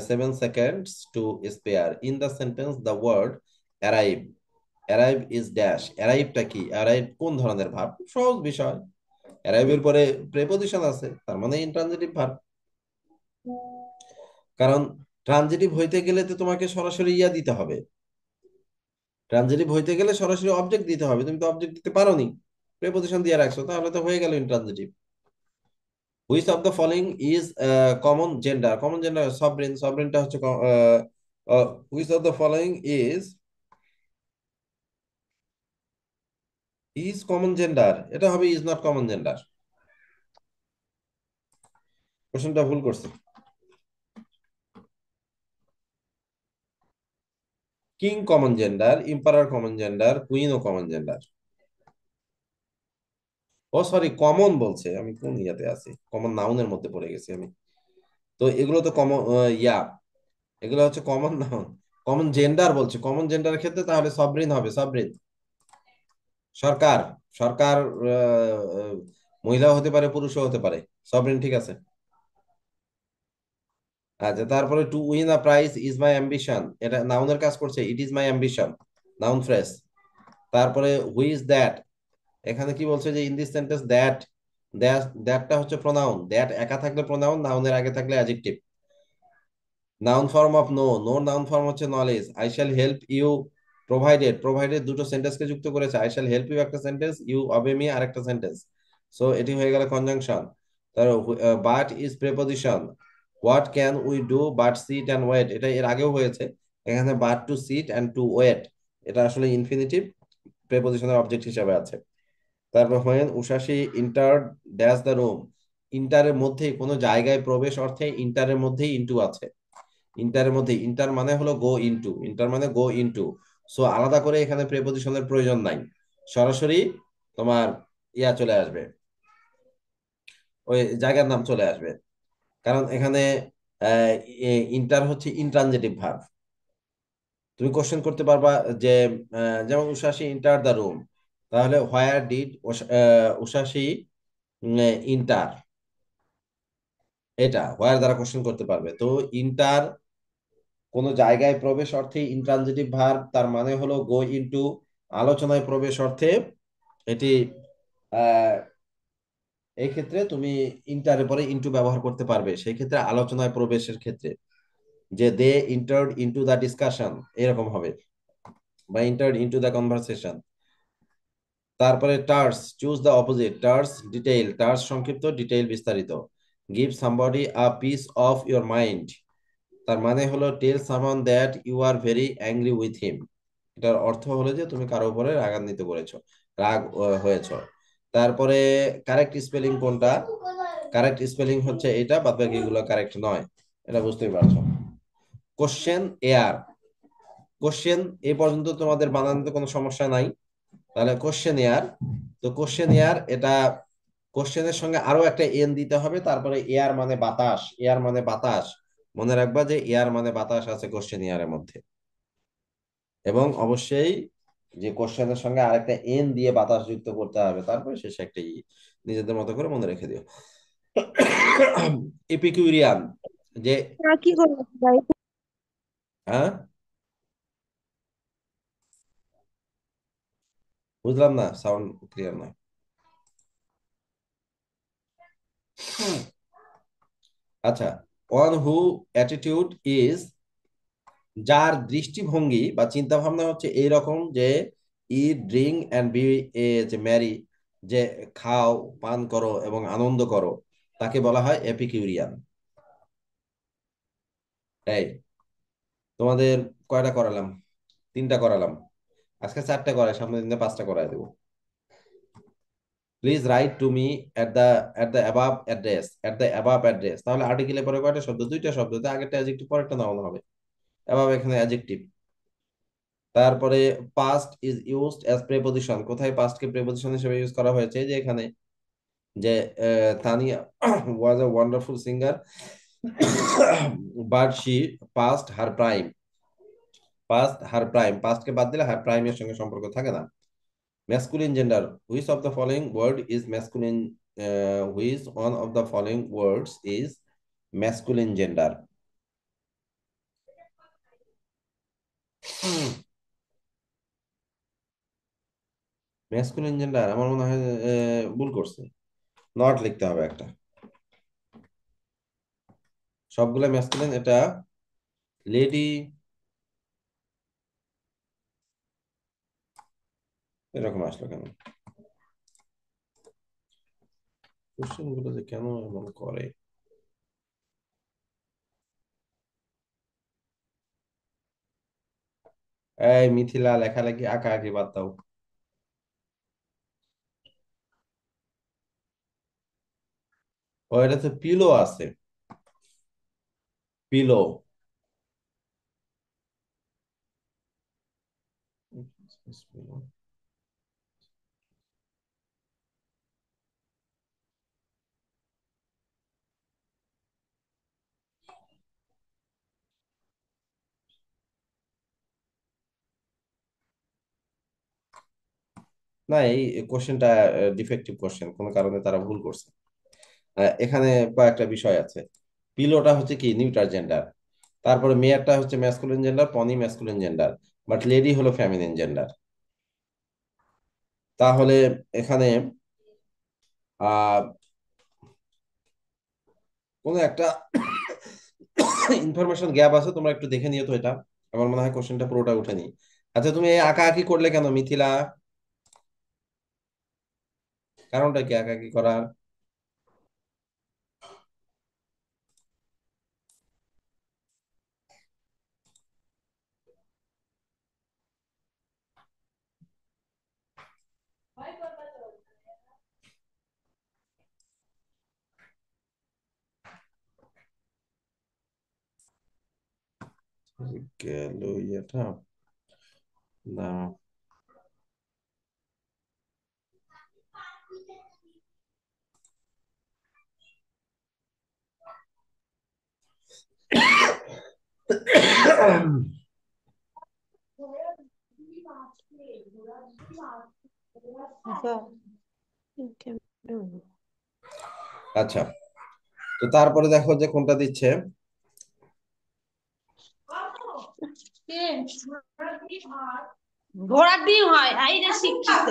7 seconds to spare. In the sentence, the word arrive. Arrive is dash. Arrive টা কি? Arrive কোন ধরনের ভার্ব? সহজ বিষয়। Arrive এর পরে প্রেপোজিশন আছে, তার মানে ইন্ট্রানজিটিভ ভার্ব। কারণ ট্রানজিটিভ হইতে গেলে তো তোমাকে সরাসরি ইয়া দিতে হবে, ট্রানজিটিভ হইতে গেলে সরাসরি অবজেক্ট দিতে হবে, তুমি তো অবজেক্ট দিতে পারোনি, প্রেপোজিশন দিয়ে রাখছো, তাহলে তো হয়ে গেল intransitive. Which of the following is common gender? Common gender Sabrin, সবরিনটা হচ্ছে which of the following is common gender, এটা হবে ইজ নট কমন জেন্ডার। কোশ্চেনটা ভুল করছে। King common gender, emperor common gender, queen ও common gender. Oh sorry, common বলছে, আমি কোন ইয়াতে আছি, কমন নাউনের মধ্যে পড়ে গেছি আমি। তো এগুলো তো কমন, ইয়া, এগুলো হচ্ছে কমন নাউন। কমন জেন্ডার বলছে, কমন জেন্ডারের ক্ষেত্রে তাহলে সবরিন হবে, সবরিন। সরকার, সরকার আহ, মহিলাও হতে পারে, পুরুষও হতে পারে, সবরিন ঠিক আছে। আচ্ছা, তারপরে to win a prize is my ambition, এটা নাউনের কাজ করছে, it is my ambition. Noun phrase. তারপরে হু ইজ দ্যাট, এখানে কি বলছে যে ইন দিস সেন্টেন্স দ্যাট, দ্যাটটা হচ্ছে প্রোনাউন, দ্যাট একা থাকলে প্রোনাউন, নাউনের আগে থাকলে adjective. Noun form of know, নোর নাউন ফর্ম হচ্ছে knowledge. I shall help you, provided, provided দুটো সেন্টেন্সকে যুক্ত করেছে, আই শ্যাল হেল্প ইউ একটা সেন্টেন্স, ইউ অবে মি আরেকটা সেন্টেন্স। সো এটি হয়ে গেল কনজাংশন। তার but is preposition, what can we do but sit and wait, এটা এর আগেও হয়েছে। এখানে but to sit and to wait, এটা আসলে ইনফিনিটিভ প্রেপোজিশনের অবজেক্ট হিসেবে আছে। তারপর when Ushasi enter dash the room, ইন্টারের মধ্যে কোনো জায়গায় প্রবেশ অর্থে ইন্টারের মধ্যেই ইনটু আছে। ইন্টারের মধ্যে, ইন্টার মানে হলো গো ইনটু, ইন্টার মানে গো ইনটু। সো আলাদা করে এখানে প্রেপোজিশনের প্রয়োজন নাই, সরাসরি তোমার ইয়া চলে আসবে, ওই জায়গার নাম চলে আসবে। কারণ এখানে ইন্টার হচ্ছে ইনট্রানজিটিভ ভার্ব। তুমি কোশ্চেন করতে পারবা যে যেমন উষাসী ইন্টার দ্য রুম, তাহলে হোয়ার ডিড উষাসী ইন্টার, এটা হোয়ার দ্বারা কোশ্চেন করতে পারবে। তো ইন্টার কোন জায়গায় প্রবেশ অর্থে ইনট্রানজিটিভ ভার্ব, তার মানে হলো গো ইনটু। আলোচনায় প্রবেশ অর্থে এটি আহ, এই ক্ষেত্রে তুমি ইন্টারের পরে ইনটু ব্যবহার করতে পারবে, সেই ক্ষেত্রে আলোচনায় প্রবেশের ক্ষেত্রে, যে they entered into the discussion এরকম হবে, বা ইন্টার্ড ইনটু দ্য কনভারসেশন। তারপরে terse, choose the opposite, terse detail, terse সংক্ষিপ্ত, ডিটেইল বিস্তারিত। Give somebody a piece of your mind, তার মানে হলো tell someone that you are very angry with him, এটার অর্থ হলো যে তুমি কারো উপরে রাগান্বিত করেছো, রাগ হয়েছো। তারপরে কারেক্ট স্পেলিং কোনটা, কারেক্ট স্পেলিং হচ্ছে এটা, বাদ বাকি গুলো কারেক্ট নয়, এটা বুঝতেই পারছো। কোশ্চেন এয়ার, কোশ্চেন এই পর্যন্ত তোমাদের বানানোতে কোনো সমস্যা নাই, তাহলে কোশ্চেন এয়ার। তো কোশ্চেন এয়ার এটা কোশ্চেনের সঙ্গে আরো একটা এন দিতে হবে, তারপরে এয়ার মানে বাতাস, এয়ার মানে বাতাস, মনে রাখবা যে এয়ার মানে বাতাস আছে কোশ্চেন এয়ারের মধ্যে। এবং অবশ্যই যে কোশ্চেনের সঙ্গে আরেকটা এন দিয়ে বাতাস যুক্ত করতে হবে, তারপরে শেষে একটা ই, নিজেদের মতো করে মনে রেখে দিও। এপিকিউরিয়ান, যে কি করবো ভাই? হ্যাঁ বুঝলাম না, সাউন্ড ক্লিয়ার নয়। আচ্ছা, ওয়ান হু অ্যাটিটিউড ইজ, যার দৃষ্টিভঙ্গি বা চিন্তা ভাবনা হচ্ছে এইরকম যে ইট ড্রিঙ্ক অ্যান্ড বি এ যে ম্যারি, যে খাও পান করো এবং আনন্দ করো, তাকে বলা হয় এপিকিউরিয়ান। এই তোমাদের কয়টা করালাম? তিনটা করালাম, আজকে চারটা করাই, সামনের দিনে পাঁচটা করাই দেবো। Please write to me at the above address, at the above address, তাহলে আর্টিকেলে পরে কয়টা শব্দ? দুইটা শব্দ, আগেরটা অ্যাডজেক্টিভ পরেরটা নাউন হবে। অ্যাবাভ এখানে অ্যাডজেক্টিভ। তারপরে past is used as preposition, কোথায় পাস্টকে প্রেপোজিশন হিসেবে ইউজ করা হয়েছে? যে এখানে যে Tania was a wonderful singer but she past her prime, past her prime, পাস্টকে বাদ দিলে হার প্রাইমের সঙ্গে সম্পর্ক থাকে না। Masculine gender, which of the following word is masculine, which one of the following words is masculine gender? Masculine gender আমার মনে হয় ভুল করছে, নট লিখতে হবে একটা, সবগুলা ম্যাসকুলিন, এটা লেডি, এরকম আসলো কেন? কোশ্চেন গুলো যে কেন এমন করে। এই মিথিলা, লেখালেখি আঁকা আঁকি বাদ দাও। ও এটাতে পিলো আছে, পিলো। না, এই কোশ্চেনটা ডিফেক্টিভ কোশ্চেন, কোনো কারণে তারা ভুল করছে। এখানে কয়েকটা বিষয় আছে। পিলোটা হচ্ছে কি নিউটার জেন্ডার, তারপরে মেয়ারটা হচ্ছে masculine gender, pony masculine gender, but lady হলো ফেমিনিন জেন্ডার। তাহলে এখানে আহ কোনো একটা ইনফরমেশন গ্যাপ আছে, তোমরা একটু দেখে নিও তো এটা। আমার মনে হয় কোশ্চেনটা পুরোটা উঠেনি। আচ্ছা, তুমি এই আঁকাআঁকি করলে কেন মিথিলা? কারণটা কি আঁকাআঁকি করার? গেল এটা না। আচ্ছা, তো তারপরে দেখো যে কোনটা দিচ্ছে। ঘোড়ার ডিম হয়, এই যে শিক্ষিত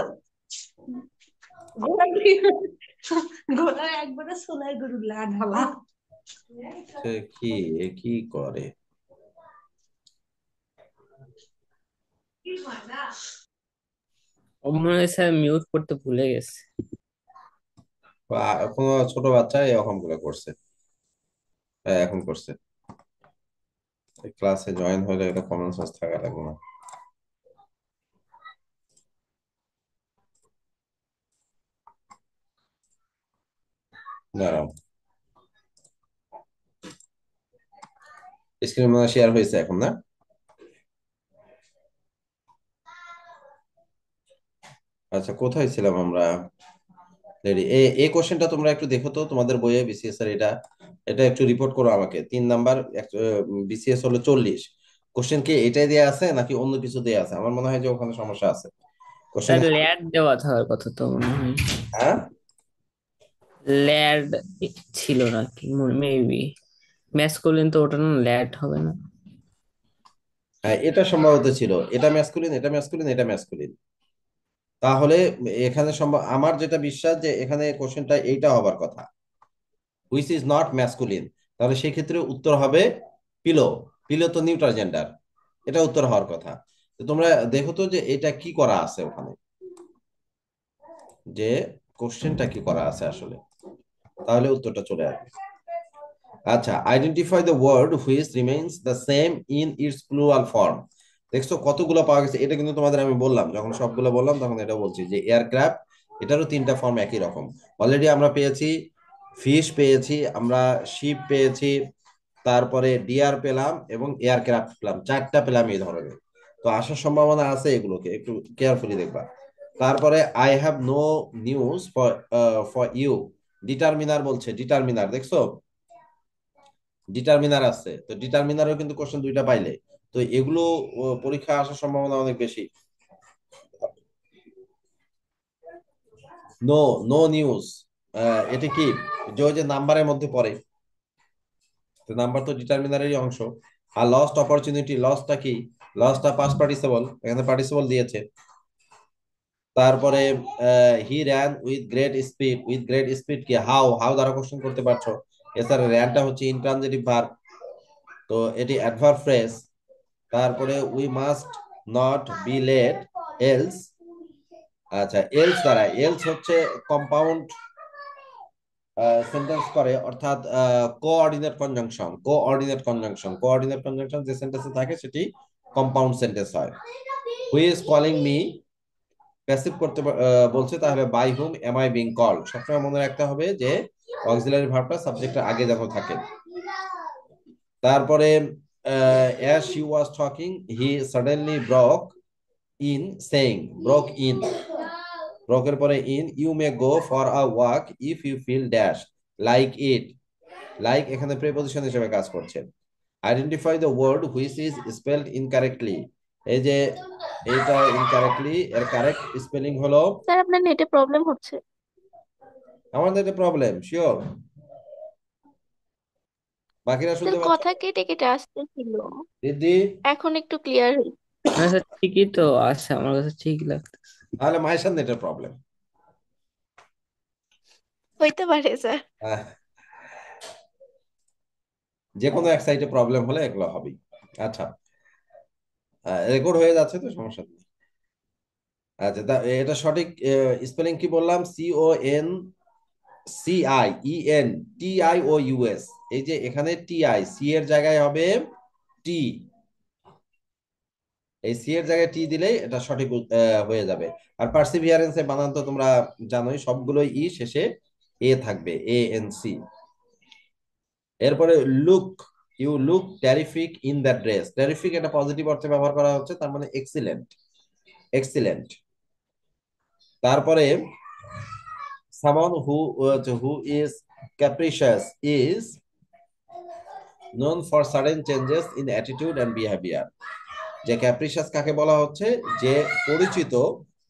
ঘোড়ার ডিম, ঘোড়া একবারে সোনায় গরুর ঢালা। সে কি এ কি করে? ও মনে হয় স্যার মিউট করতে ভুলে গেছে। কোনো ছোট বাচ্চা এরকম করে করছে? হ্যাঁ, এখন করছে। ক্লাসে জয়েন হলে এটা কমন সেন্স থাকা লাগবে না? দাঁড়াও, স্ক্রিন মনে শেয়ার হয়েছে এখন, না? আচ্ছা, কোথায় ছিলাম আমরা? রেডি। এই কোশ্চেনটা তোমরা একটু দেখো তো তোমাদের বইয়ে, বিসিএস এর এটা। এটা একটু রিপোর্ট করো আমাকে। 3 নাম্বার, বিসিএস হলো 40। কোশ্চেন কি এটাই দেয়া আছে নাকি অন্য কিছু দেয়া আছে? আমার মনে হয় যে ওখানে সমস্যা আছে কোশ্চেন। স্যার ল্যাড দেওয়া থাকার কথা তো মনে হয়। হ্যাঁ, ল্যাড ছিল নাকি, মেবি ম্যাসকুলিন তো ওটা না, ল্যাড হবে না। হ্যাঁ, এটা সম্ভবত ছিল। এটা ম্যাসকুলিন, এটা ম্যাসকুলিন, এটা ম্যাসকুলিন। তাহলে এখানে সম্ভব, আমার যেটা বিশ্বাস যে এখানে কোশ্চেনটা এইটা হবার কথা, হুইচ ইজ নট ম্যাসকুলিন। তাহলে সেই ক্ষেত্রে উত্তর হবে পিলো। পিলো তো নিউট্রাল জেন্ডার, এটা উত্তর হওয়ার কথা। তো তোমরা দেখো তো যে এটা কি করা আছে ওখানে, যে কোশ্চেনটা কি করা আছে আসলে, তাহলে উত্তরটা চলে আসবে। আচ্ছা, identify the word which remains the same in its plural form. দেখছো কতগুলো পাওয়া গেছে? এটা কিন্তু তোমাদের আমি বললাম, যখন সবগুলো বললাম তখন এটা বলছি যে এয়ারক্রাফট, এটারও 3টা ফর্ম একই রকম। অলরেডি আমরা পেয়েছি ফিশ, পেয়েছি আমরা শিপ, পেয়েছি তারপরে ডিয়ার পেলাম এবং এয়ারক্রাফট পেলাম, 4টা পেলাম এই ধরনের। তো আসার সম্ভাবনা আছে, এগুলোকে একটু কেয়ারফুলি দেখবা। তারপরে I have no news for for you. Determiner বলছে, ডিটারমিনার দেখছো, ডিটারমিনার আছে। তো ডিটারমিনারও কিন্তু কোশ্চেন 2টা পাইলে। তো এগুলো পরীক্ষা আসার সম্ভাবনা অনেক বেশি। নো, নো নিউজ, এটা কি? যে ওই যে নাম্বারের মধ্যে পড়ে, তো নাম্বার তো ডিটারমিনারেরই অংশ। আর লস্ট অপরচুনিটি, লসটা কি? লসটা পাস্ট পার্টিসিপল, এখানে পার্টিসিপল দিয়েছে। তারপরে he ran with great speed, with great speed কি? হাউ, হাউ দ্বারা কোশ্চেন করতে পারছো। এছাড়া র্যানটা হচ্ছে ইনট্রানজিটিভ ভার্ব, তো এটি অ্যাডভার্ব ফ্রেজ। তারপরে we must not be late else. আচ্ছা, এলস দ্বারা, এলস হচ্ছে কম্পাউন্ড সেন্টেন্স করে, অর্থাৎ coordinate conjunction, coordinate conjunction, coordinate conjunction যে সেন্টেন্সে থাকে সেটি কম্পাউন্ড সেন্টেন্স হয়। Who is calling me, passive করতে বলছে, তাহলে by whom am I being called. সবসময় মনে রাখতে হবে যে অক্সিলারি ভার্বটা সাবজেক্টের আগে যেন থাকে। তারপরে as she was talking he suddenly broke in saying, broke in, broke এর পরে in, you may go for a walk if you feel dash like it। like এখানে প্রিপজিশন হিসেবে কাজ করছে। Identify the word which is spelled incorrectly. এই যে এটা incorrectly, এর কারেক্ট স্পেলিং হলো। স্যার আপনার নেটে প্রবলেম হচ্ছে। আমাদের এটা প্রবলেম শিওর? বাকিরা স্যার শুনতে পাচ্ছ? কথা কেটে কেটে আসতেছিল, দিদি, এখন একটু ক্লিয়ার হয়েছে। আচ্ছা ঠিকই তো আছে, আমার কাছে ঠিকই লাগছে। তাহলে মাহেশার নেটের প্রবলেম। হইতে পারে স্যার। যে কোনো এক সাইডে প্রবলেম হলে এগুলো হবেই। আচ্ছা, রেকর্ড হয়ে যাচ্ছে তো, সমস্যা নেই। আচ্ছা, এটা সঠিক স্পেলিং কি বললাম? CONCIENTIOUS। এই যে এখানে TI, সি এর জায়গায় হবে টি, এই সি এর জায়গায় টি দিলেই এটা সঠিক হয়ে যাবে। আর পার্সিভিয়ারেন্স এর বানান তো তোমরা জানোই, সবগুলোই ই, শেষে এ থাকবে, ANC। এরপরে look, you look terrific in that dress. Terrific এটা পজিটিভ অর্থে ব্যবহার করা হচ্ছে, তার মানে এক্সিলেন্ট, এক্সিলেন্ট। তারপরে someone who is capricious is known for sudden changes in attitude and behavior। যে ক্যাপ্রিশাস কাকে বলা হচ্ছে? যে পরিচিত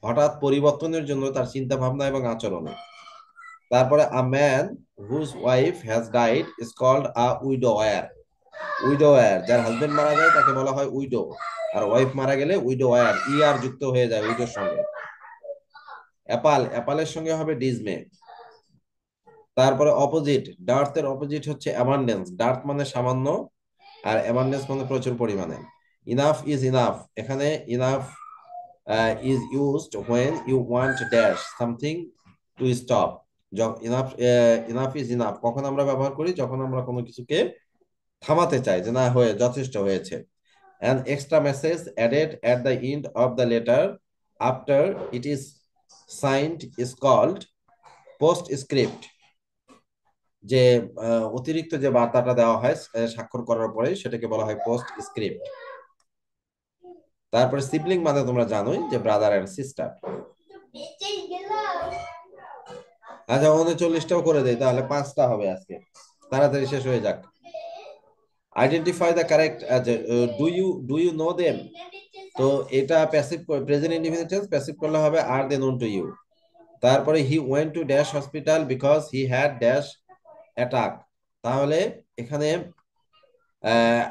হঠাৎ পরিবর্তনের জন্য তার চিন্তা ভাবনা এবং আচরণে। তারপরে a man whose wife has died is called a widower। উইডোয়ার, যার হাজবেন্ড মারা যায় তাকে বলা হয় উইডো, আর ওয়াইফ মারা গেলে উইডোয়ার, আর যুক্ত হয়ে যায় উইডোর সঙ্গে। অ্যাপাল, অ্যাপালের সঙ্গে হবে ডিজমে। তারপরে অপোজিট, ডার্থের অপোজিট হচ্ছে অ্যাবান্ডেন্স। ডার্থ মানে সামান্য, আর অ্যাবান্ডেন্স মানে প্রচুর পরিমাণে। ইনাফ ইজ ইনাফ, এখানে enough is used when you want dash something to stop। Enough, enough is enough কখন আমরা ব্যবহার করি? যখন আমরা কোনো কিছুকে থামাতে চাই, যে না, হয়ে যথেষ্ট হয়েছে। An extra message added at the end of the letter after it is signed is called postscript। যে অতিরিক্ত যে বার্তাটা দেওয়া হয় স্বাক্ষর করার পরে, সেটাকে বলা হয় পোস্টস্ক্রিপ্ট। তারপরে সিবলিং মানে তোমরা জানোই, যে ব্রাদার এন্ড সিস্টার। আচ্ছা, 39টাও করে দেয়, তাহলে 5টা হবে আজকে, তাড়াতাড়ি শেষ হয়ে যাক। Identify the correct, do you know them. তো এটা passive, present indefinite tense, passive করলে হবে আর দে নোন টু ইউ। তারপরে he went to dash hospital because he had dash attack. তাহলে এখানে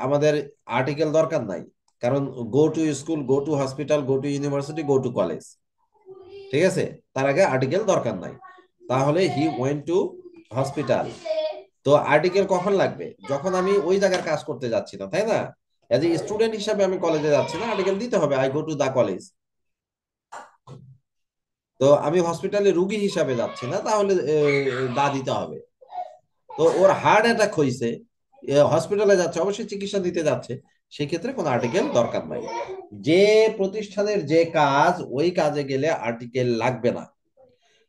আমাদের আর্টিকেল দরকার নাই, কারণ go to school, go to hospital, go to university, go to college, ঠিক আছে? তার আগে আর্টিকেল দরকার নাই। তাহলে হি ওয়েন্ট টু হসপিটাল। তো আর্টিকেল কখন লাগবে? যখন আমি ওই জায়গার কাজ করতে যাচ্ছি না, তাই না? এজ এ স্টুডেন্ট হিসাবে আমি কলেজে যাচ্ছি না, আর্টিকেল দিতে হবে, I go to the college. তো আমি হসপিটালে রুগী হিসাবে যাচ্ছি না, তাহলে দা দিতে হবে। তো ওর হার্ট অ্যাটাক হয়েছে, হসপিটালে যাচ্ছে, অবশ্যই চিকিৎসা দিতে যাচ্ছে, সেক্ষেত্রে কোনো আর্টিকেল দরকার নাই। যে প্রতিষ্ঠানের যে কাজ, ওই কাজে গেলে আর্টিকেল লাগবে না,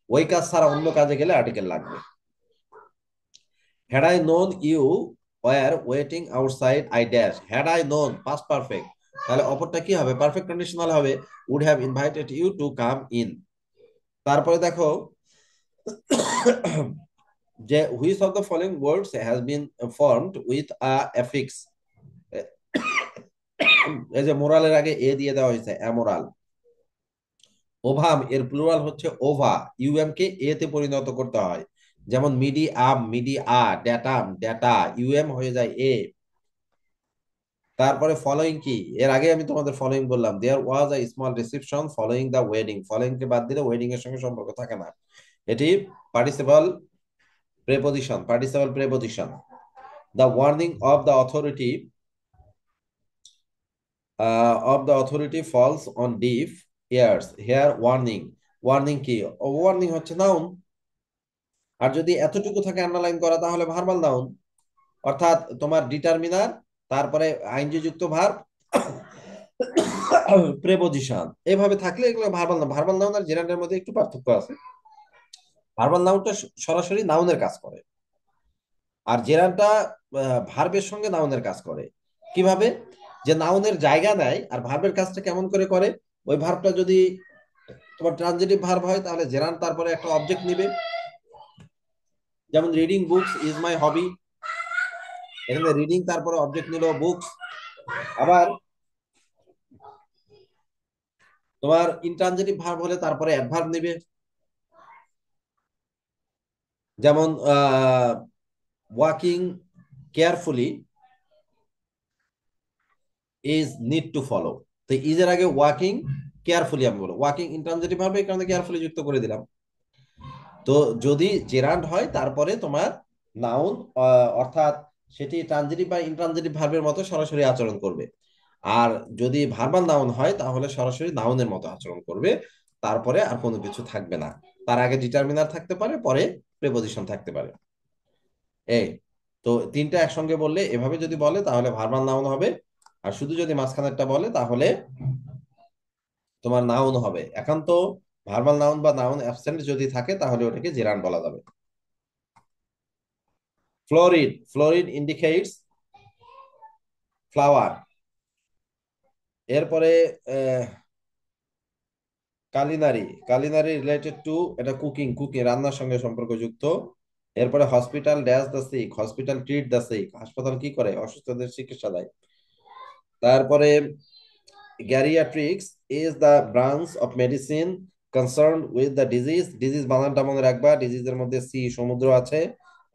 ওই কাজ ছাড়া অন্য কাজে গেলে আর্টিকেল লাগবে। Had I known you were waiting outside I dash. Had I known past perfect, তাহলে অপরটা কি হবে? পারফেক্ট কন্ডিশনাল হবে, would have invited you to come in. তারপরে দেখো যে which of the following words has been formed with a affix. এই যে মোরালের আগে এ দিয়ে দেওয়া হয়েছে, অ্যামোরাল। ওভাম এর প্লুরাল হচ্ছে ওভা, ইউএম কে এ তে পরিণত করতে হয়, যেমন মিডি আম, মিডি আ, ড্যাটাম, ড্যাটা, ইউএম হয়ে যায় এ। তারপরে ফলোইং কি? এর আগে আমি তোমাদের ফলোইং বললাম, দেয়ার ওয়াজ a small reception following the wedding. Following কে বাদ দিলে ওয়েডিং এর সঙ্গে সম্পর্ক থাকে না, এটি participle preposition, participle preposition. The warning of the authority falls on deaf ears। Here warning, warning কি? ওয়ার্নিং হচ্ছে নাউন, আর যদি এতটুকু থাকে আন্ডারলাইন করা, তাহলে ভার্বাল নাউন, অর্থাৎ তোমার ডিটারমিনার, তারপরে আইনজি যুক্ত ভার্ব, প্রেপোজিশন, এভাবে থাকলে এগুলো ভার্বাল নাউন। ভার্বাল নাউন আর জেরান্ডের মধ্যে একটু পার্থক্য আছে। ভার্বাল নাউনটা সরাসরি নাউনের কাজ করে, আর জেরান্ডটা ভার্বের সঙ্গে নাউনের কাজ করে। কিভাবে? যে নাউনের জায়গা নেয়, আর ভার্বের কাজটা কেমন করে করে? ওই ভার্বটা যদি তোমার ট্রানজিটিভ ভার্ব হয়, তাহলে জেরান্ড তারপরে একটা অবজেক্ট নিবে, যেমন রিডিং বুকস ইজ মাই হবি, এখানে রিডিং তারপরে অবজেক্ট নিল বুকস। আবার তোমার ইনট্রানজিটিভ ভার্ব হলে তারপরে অ্যাডভার্ব নিবে, যেমন walking carefully is need to follow. তো ইজের আগে ওয়াকিং কেয়ারফুলি আমি বলবো, ওয়াকিং ইন্ট্রানজিটিভ ভার্ব, এই কারণে কেয়ারফুলি যুক্ত করে দিলাম। তো যদি জেরান্ড হয় তারপরে তোমার নাউন, অর্থাৎ সেটি ট্রানজিটিভ বা ইন্ট্রানজিটিভ ভার্বের মতো সরাসরি আচরণ করবে। আর যদি ভার্বাল নাউন হয় তাহলে সরাসরি নাউনের মতো আচরণ করবে, তারপরে আর কোনো কিছু থাকবে না। তার আগে ডিটারমিনার থাকতে পারে, পরে প্রেপোজিশন থাকতে পারে। এই তো তিনটা একসঙ্গে বললে, এভাবে যদি বলে তাহলে ভার্বাল নাউন হবে, আর শুধু যদি মাঝখানেরটা বলে তাহলে তোমার নাউন হবে। একান্ত ভার্বাল নাউন বা নাউন অ্যাবসেন্ট যদি থাকে তাহলে ওটাকে জেরান্ড বলা যাবে। Florid, florid indicates flower. এরপরে কালিনারি, কালিনারি রিলেটেড টু, এটা কুকিং, কুকিং রান্নার সঙ্গে সম্পর্কযুক্ত। এরপরে hospital dash the sick, hospital treat the sick, হাসপাতাল কি করে, অসুস্থদের চিকিৎসা দেয়। তারপরে geriatrics is the branch of medicine concern with the disease, disease বানানটা মনে রাখবা, ডিজিজের মধ্যে সি সমুদ্র আছে,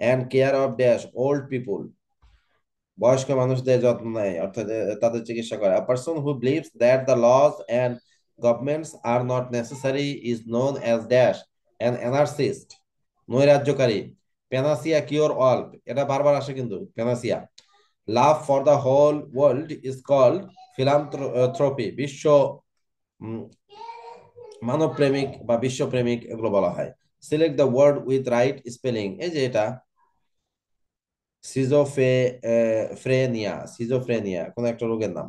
and care of dash old পিপুল, বয়স্ক মানুষদের যত্ন নেয়, অর্থাৎ তাদের চিকিৎসা করে। A person who believes that the laws and governments are not necessary is known as dash an anarchist, নৈরাজ্যকারী। প্যানাসিয়া কিওর অল, এটা বারবার আসে কিন্তু panacea. Love for the whole world is called philanthropy, বিশ্ব মানব প্রেমিক বা বিশ্বপ্রেমিক এগুলো বলা হয়। Select the word with right spelling, এই যে এটা সিজোফ্রেনিয়া, সিজোফ্রেনিয়া কোন একটা রোগের নাম।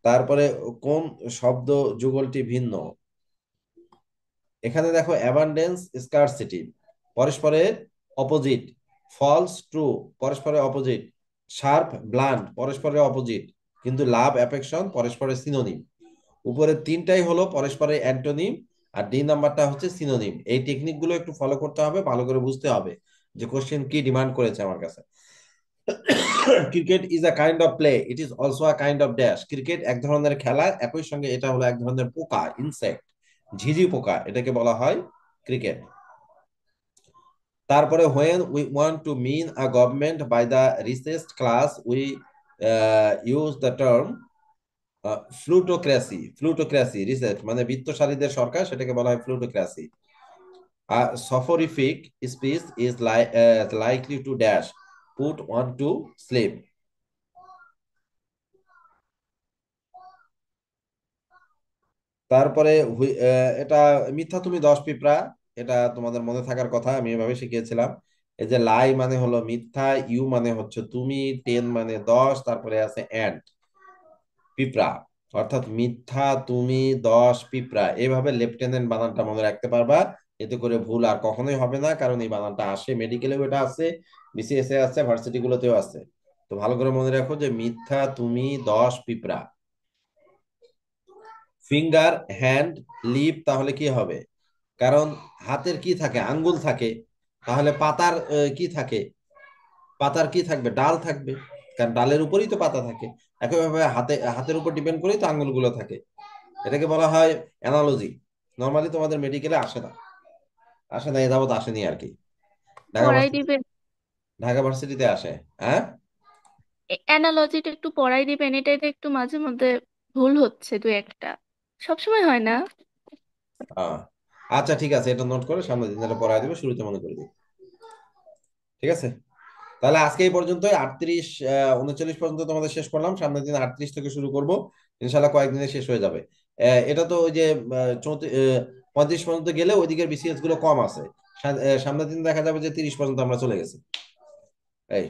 তারপরে কোন শব্দ যুগলটি ভিন্ন, এখানে দেখো অ্যাবান্ডেন্স স্কারসিটি পরস্পরের অপোজিট, ফলস ট্রু পরস্পরের অপোজিট, শার্প ব্লান্ট পরস্পরের অপোজিট, কিন্তু লাভ অ্যাফেকশন পরস্পরের সিনোনিম। উপরের তিনটাই হলো পরস্পরের অ্যান্টোনিম, আর ডি নাম্বারটা হচ্ছে সিনোনিম। এই টেকনিক গুলো একটু ফলো করতে হবে, ভালো করে বুঝতে হবে যে কোশ্চেন কি ডিমান্ড করেছে আমার কাছে। Cricket is a kind of play, it is also a kind of dash, cricket এক ধরনের খেলা, একই সঙ্গে এটা হলো এক ধরনের পোকা, ইনসেক্ট, ঝিঝি পোকা, এটাকে বলা হয় ক্রিকেট। তারপরে when we want to mean a government by the recessed class we use the term plutocracy, plutocracy reset মানে বিত্তশালীদের সরকার, সেটাকে বলা হয় plutocracy. A soporific speech is likely to dash put one to sleep. তারপরে এটা মিথ্যা তুমি 10 পিঁপড়া, এটা তোমাদের মনে থাকার কথা, আমি এভাবে শিখিয়েছিলাম। এই যে লাই মানে হলো মিথ্যা, ইউ মানে হচ্ছে তুমি, 10 মানে 10, তারপরে আছে অ্যান্ড পিঁপড়া, অর্থাৎ মিথ্যা তুমি 10 পিঁপড়া, এইভাবে লেফটেন্যান্ট বানানটা মনে রাখতে পারবা। এতে করে ভুল আর কখনোই হবে না, কারণ এই বানানটা আসে মেডিকেলেও, এটা আছে বিসিএস এ আছে, ভার্সিটি গুলোতেও আছে। তো ভালো করে মনে রাখো যে মিথ্যা তুমি 10 পিঁপড়া। ফিঙ্গার হ্যান্ড লিপ, তাহলে কি হবে, কারণ হাতের কি থাকে, আঙ্গুল থাকে, তাহলে পাতার কি থাকে, পাতার কি থাকবে, ডাল থাকবে, কারণ ডালের উপরেই তো পাতা থাকে। একইভাবে হাতের উপর ডিপেন্ড করেই তো আঙ্গুলগুলো থাকে। এটাকে বলা হয় অ্যানালজি। নর্মালি তোমাদের মেডিকেলে আসে না, আসে না, এ যাবত আসেনি আর কি। ঢাকা পড়াই ভার্সিটি, দিবেন, ঢাকা ভার্সিটিতে আসে। হ্যাঁ, অ্যানালজিটা একটু পড়াই দিবেন, এটাতে একটু মাঝে মধ্যে ভুল হচ্ছে দু একটা, সবসময় হয় না। আহ, আচ্ছা ঠিক আছে, এটা নোট করে সামনের দিন এটা পড়ায় দেবে, শুরুতে মনে করে দিই। ঠিক আছে, তাহলে আজকে এই পর্যন্তই। 38 39 পর্যন্ত তোমাদের শেষ করলাম, সামনের দিন 38 থেকে শুরু করব, ইনশাল্লাহ কয়েকদিনে শেষ হয়ে যাবে। এটা তো ওই যে 35 পর্যন্ত গেলে ওইদিকের বিসিএস গুলো কম আছে, সামনের দিন দেখা যাবে যে 30 পর্যন্ত আমরা চলে গেছি। এই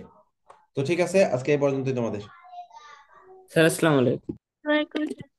তো ঠিক আছে, আজকে এই পর্যন্তই তোমাদের। স্যার আসসালামু আলাইকুম। ওয়ালাইকুম আসসালাম।